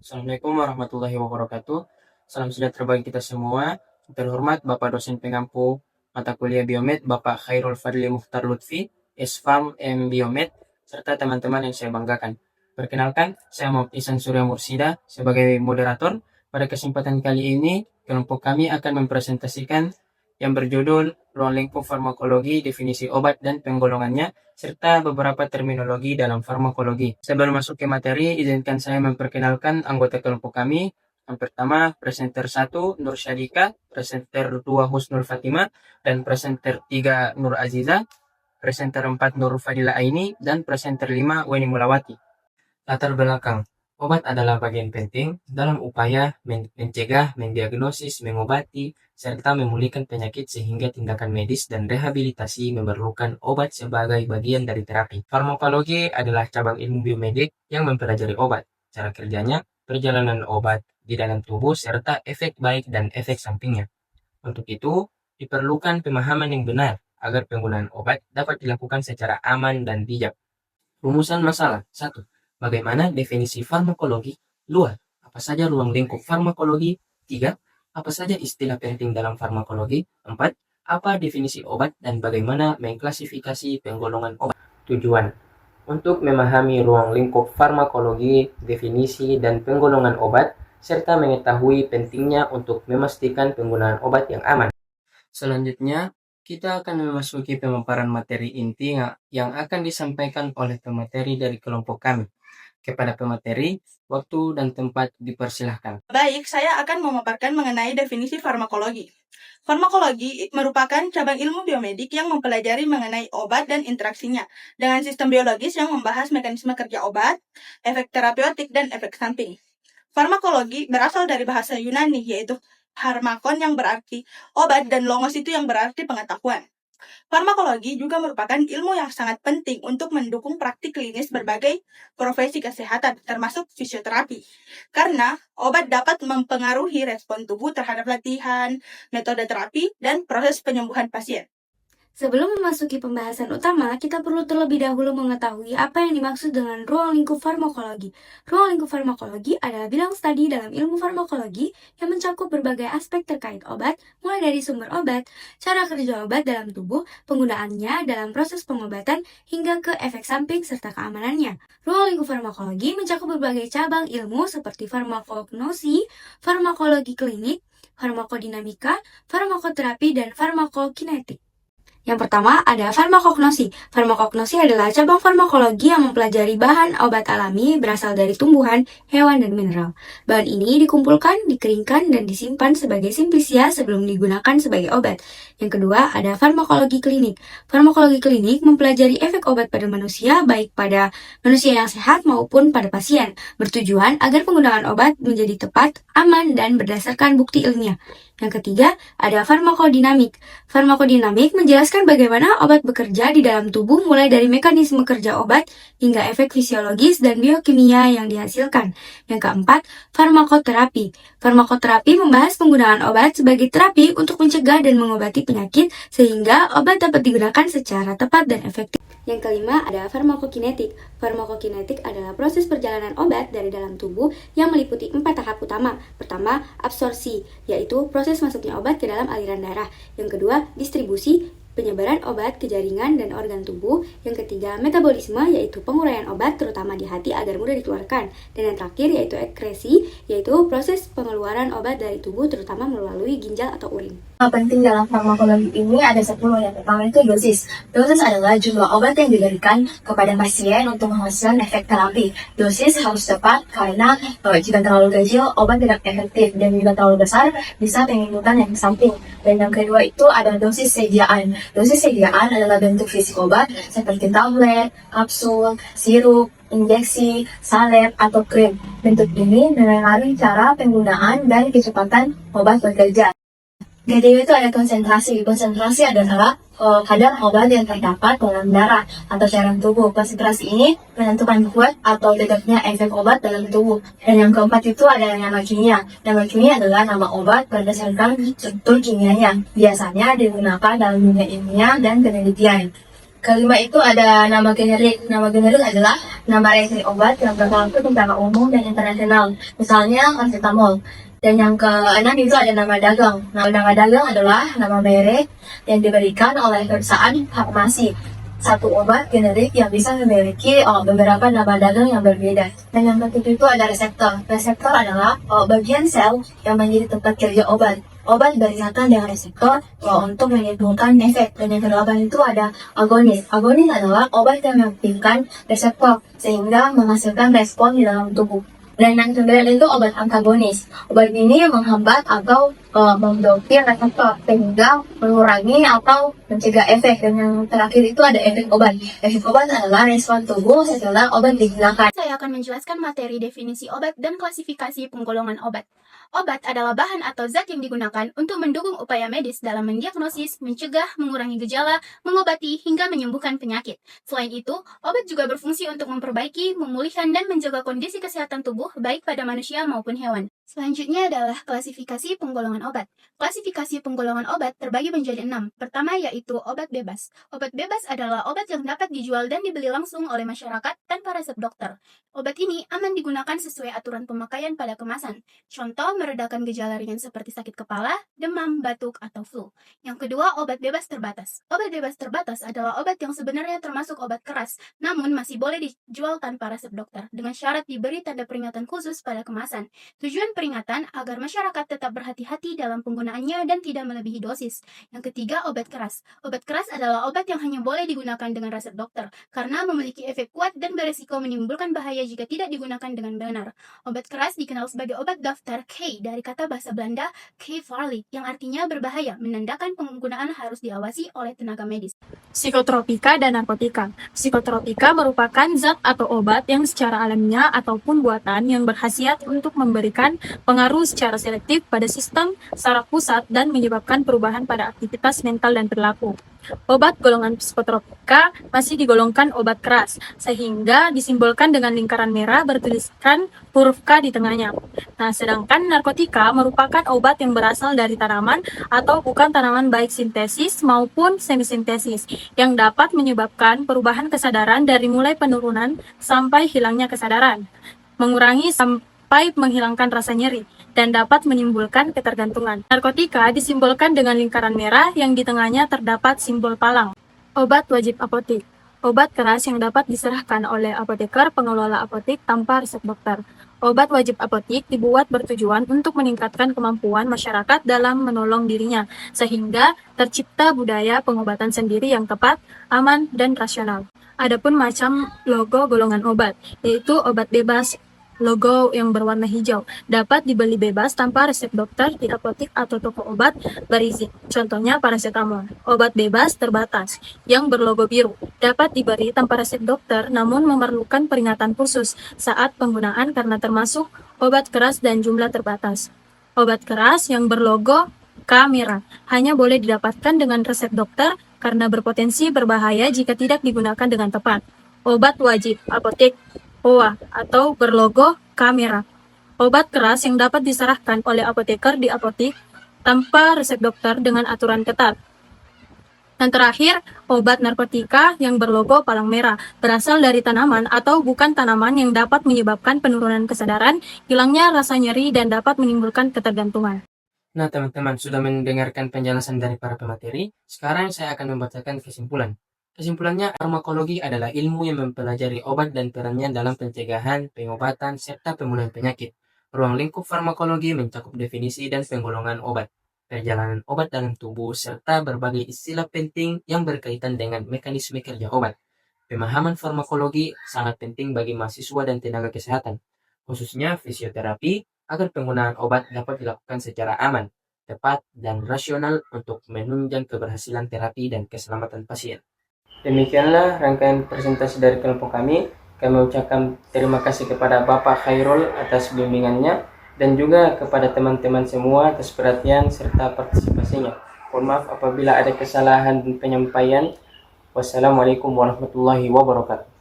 Assalamualaikum warahmatullahi wabarakatuh. Salam sejahtera bagi kita semua. Terhormat Bapak dosen pengampu mata kuliah Biomed, Bapak Khairul Fadli Mukhtar Lutfi, SFAM M Biomed, serta teman-teman yang saya banggakan. Perkenalkan, saya Muhammad Ihsan Surya Mursida sebagai moderator. Pada kesempatan kali ini, kelompok kami akan mempresentasikan yang berjudul Ruang Lingkup Farmakologi, Definisi Obat dan Penggolongannya, serta beberapa terminologi dalam farmakologi. Sebelum masuk ke materi, izinkan saya memperkenalkan anggota kelompok kami. Yang pertama, presenter 1 Nur Syadika, presenter 2 Husnul Fatimah, dan presenter 3 Nur Aziza, presenter 4 Nur Fadila Aini, dan presenter 5 Weni Mulawati. Latar belakang. Obat adalah bagian penting dalam upaya mencegah, mendiagnosis, mengobati, serta memulihkan penyakit sehingga tindakan medis dan rehabilitasi memerlukan obat sebagai bagian dari terapi. Farmakologi adalah cabang ilmu biomedik yang mempelajari obat, cara kerjanya, perjalanan obat di dalam tubuh, serta efek baik dan efek sampingnya. Untuk itu, diperlukan pemahaman yang benar agar penggunaan obat dapat dilakukan secara aman dan bijak. Rumusan masalah. 1. Bagaimana definisi farmakologi? 2. Apa saja ruang lingkup farmakologi? 3. Apa saja istilah penting dalam farmakologi? 4. Apa definisi obat dan bagaimana mengklasifikasi penggolongan obat? Tujuan. Untuk memahami ruang lingkup farmakologi, definisi, dan penggolongan obat, serta mengetahui pentingnya untuk memastikan penggunaan obat yang aman. Selanjutnya, kita akan memasuki pemaparan materi inti yang akan disampaikan oleh pemateri dari kelompok kami. Kepada pemateri, waktu dan tempat dipersilahkan. Baik, saya akan memaparkan mengenai definisi farmakologi. Farmakologi merupakan cabang ilmu biomedik yang mempelajari mengenai obat dan interaksinya dengan sistem biologis yang membahas mekanisme kerja obat, efek terapeutik, dan efek samping. Farmakologi berasal dari bahasa Yunani, yaitu pharmakon yang berarti obat dan logos itu yang berarti pengetahuan. Farmakologi juga merupakan ilmu yang sangat penting untuk mendukung praktik klinis berbagai profesi kesehatan, termasuk fisioterapi. Karena obat dapat mempengaruhi respon tubuh terhadap latihan, metode terapi, dan proses penyembuhan pasien. Sebelum memasuki pembahasan utama, kita perlu terlebih dahulu mengetahui apa yang dimaksud dengan ruang lingkup farmakologi. Ruang lingkup farmakologi adalah bidang studi dalam ilmu farmakologi yang mencakup berbagai aspek terkait obat, mulai dari sumber obat, cara kerja obat dalam tubuh, penggunaannya dalam proses pengobatan, hingga ke efek samping serta keamanannya. Ruang lingkup farmakologi mencakup berbagai cabang ilmu seperti farmakognosi, farmakologi klinik, farmakodinamika, farmakoterapi, dan farmakokinetik. Yang pertama ada farmakognosi. Farmakognosi adalah cabang farmakologi yang mempelajari bahan obat alami berasal dari tumbuhan, hewan, dan mineral. Bahan ini dikumpulkan, dikeringkan, dan disimpan sebagai simplicia sebelum digunakan sebagai obat. Yang kedua ada farmakologi klinik. Farmakologi klinik mempelajari efek obat pada manusia, baik pada manusia yang sehat maupun pada pasien, bertujuan agar penggunaan obat menjadi tepat, aman, dan berdasarkan bukti ilmiah. Yang ketiga, ada farmakodinamik. Farmakodinamik menjelaskan bagaimana obat bekerja di dalam tubuh mulai dari mekanisme kerja obat hingga efek fisiologis dan biokimia yang dihasilkan. Yang keempat, farmakoterapi. Farmakoterapi membahas penggunaan obat sebagai terapi untuk mencegah dan mengobati penyakit sehingga obat dapat digunakan secara tepat dan efektif. Yang kelima ada farmakokinetik. Farmakokinetik adalah proses perjalanan obat dari dalam tubuh yang meliputi 4 tahap utama. Pertama, absorpsi, yaitu proses masuknya obat ke dalam aliran darah. Yang kedua, distribusi, penyebaran obat ke jaringan dan organ tubuh. Yang ketiga, metabolisme, yaitu penguraian obat terutama di hati agar mudah dikeluarkan. Dan yang terakhir yaitu ekskresi, yaitu proses pengeluaran obat dari tubuh terutama melalui ginjal atau urin. Penting dalam farmakologi ini ada 10. Yang pertama itu dosis. Dosis adalah jumlah obat yang diberikan kepada pasien untuk menghasilkan efek terapi. Dosis harus tepat karena jika terlalu kecil obat tidak efektif dan jika terlalu besar bisa menimbulkan efek samping. Dan yang kedua itu ada dosis sediaan. Dosis sediaan adalah bentuk fisik obat seperti tablet, kapsul, sirup, injeksi, salep, atau krim. Bentuk ini mengenai cara penggunaan dan kecepatan obat bekerja. Kedua itu ada konsentrasi. Konsentrasi adalah kadar obat yang terdapat dalam darah atau cairan tubuh. Konsentrasi ini menentukan kuat atau tidaknya efek obat dalam tubuh. Dan yang keempat itu ada nama kimia. Nama kimia adalah nama obat berdasarkan struktur kimianya. Biasanya digunakan dalam dunia ilmiah dan penelitian. Kelima itu ada nama generik. Nama generik adalah nama resmi obat yang berlaku secara umum dan internasional. Misalnya paracetamol. Dan yang keenam itu ada nama dagang. Nama dagang adalah nama merek yang diberikan oleh perusahaan farmasi. Satu obat generik yang bisa memiliki beberapa nama dagang yang berbeda. Dan yang ketujuh itu ada reseptor. Reseptor adalah bagian sel yang menjadi tempat kerja obat. Obat berkaitan dengan reseptor untuk menimbulkan efek. Dan yang kedelapan itu ada agonis. Agonis adalah obat yang mengaktifkan reseptor sehingga menghasilkan respon di dalam tubuh. Dan yang kesembilan itu obat antagonis. Obat ini menghambat atau memblokir reseptor sehingga mengurangi atau mencegah efek. Dan yang terakhir itu ada efek obat. Efek obat adalah respon tubuh setelah obat digunakan. Saya akan menjelaskan materi definisi obat dan klasifikasi penggolongan obat. Obat adalah bahan atau zat yang digunakan untuk mendukung upaya medis dalam mendiagnosis, mencegah, mengurangi gejala, mengobati, hingga menyembuhkan penyakit. Selain itu, obat juga berfungsi untuk memperbaiki, memulihkan, dan menjaga kondisi kesehatan tubuh baik pada manusia maupun hewan. Selanjutnya adalah klasifikasi penggolongan obat. Klasifikasi penggolongan obat terbagi menjadi 6. Pertama yaitu obat bebas. Obat bebas adalah obat yang dapat dijual dan dibeli langsung oleh masyarakat tanpa resep dokter. Obat ini aman digunakan sesuai aturan pemakaian pada kemasan. Contoh, meredakan gejala ringan seperti sakit kepala, demam, batuk, atau flu. Yang kedua, obat bebas terbatas. Obat bebas terbatas adalah obat yang sebenarnya termasuk obat keras, namun masih boleh dijual tanpa resep dokter, dengan syarat diberi tanda peringatan khusus pada kemasan. Tujuan peringatan agar masyarakat tetap berhati-hati dalam penggunaannya dan tidak melebihi dosis. Yang ketiga, obat keras. Obat keras adalah obat yang hanya boleh digunakan dengan resep dokter, karena memiliki efek kuat dan beresiko menimbulkan bahaya jika tidak digunakan dengan benar. Obat keras dikenal sebagai obat daftar K dari kata bahasa Belanda K-Farlig, yang artinya berbahaya, menandakan penggunaan harus diawasi oleh tenaga medis. Psikotropika dan narkotika. Psikotropika merupakan zat atau obat yang secara alamiah ataupun buatan yang berkhasiat untuk memberikan pengaruh secara selektif pada sistem saraf pusat dan menyebabkan perubahan pada aktivitas mental dan perilaku. Obat golongan psikotropika masih digolongkan obat keras, sehingga disimbolkan dengan lingkaran merah bertuliskan huruf K di tengahnya. Nah, sedangkan narkotika merupakan obat yang berasal dari tanaman atau bukan tanaman baik sintesis maupun semisintesis, yang dapat menyebabkan perubahan kesadaran dari mulai penurunan sampai hilangnya kesadaran, mengurangi sampai menghilangkan rasa nyeri, dan dapat menimbulkan ketergantungan. Narkotika disimbolkan dengan lingkaran merah yang di tengahnya terdapat simbol palang. Obat wajib apotek. Obat keras yang dapat diserahkan oleh apoteker pengelola apotek tanpa resep dokter. Obat wajib apotek dibuat bertujuan untuk meningkatkan kemampuan masyarakat dalam menolong dirinya, sehingga tercipta budaya pengobatan sendiri yang tepat, aman, dan rasional. Adapun macam logo golongan obat, yaitu obat bebas. Logo yang berwarna hijau dapat dibeli bebas tanpa resep dokter di apotek atau toko obat berizin. Contohnya paracetamol. Obat bebas terbatas yang berlogo biru dapat diberi tanpa resep dokter, namun memerlukan peringatan khusus saat penggunaan karena termasuk obat keras dan jumlah terbatas. Obat keras yang berlogo K merah hanya boleh didapatkan dengan resep dokter karena berpotensi berbahaya jika tidak digunakan dengan tepat. Obat wajib apotek OA atau berlogo K merah. Obat keras yang dapat diserahkan oleh apoteker di apotek tanpa resep dokter dengan aturan ketat. Dan terakhir, obat narkotika yang berlogo palang merah berasal dari tanaman atau bukan tanaman yang dapat menyebabkan penurunan kesadaran, hilangnya rasa nyeri, dan dapat menimbulkan ketergantungan. Nah, teman-teman sudah mendengarkan penjelasan dari para pemateri. Sekarang saya akan membacakan kesimpulan. Kesimpulannya, farmakologi adalah ilmu yang mempelajari obat dan perannya dalam pencegahan, pengobatan, serta pemulihan penyakit. Ruang lingkup farmakologi mencakup definisi dan penggolongan obat, perjalanan obat dalam tubuh, serta berbagai istilah penting yang berkaitan dengan mekanisme kerja obat. Pemahaman farmakologi sangat penting bagi mahasiswa dan tenaga kesehatan, khususnya fisioterapi, agar penggunaan obat dapat dilakukan secara aman, tepat, dan rasional untuk menunjang keberhasilan terapi dan keselamatan pasien. Demikianlah rangkaian presentasi dari kelompok kami. Kami ucapkan terima kasih kepada Bapak Khairul atas bimbingannya dan juga kepada teman-teman semua atas perhatian serta partisipasinya. Mohon maaf apabila ada kesalahan penyampaian. Wassalamualaikum warahmatullahi wabarakatuh.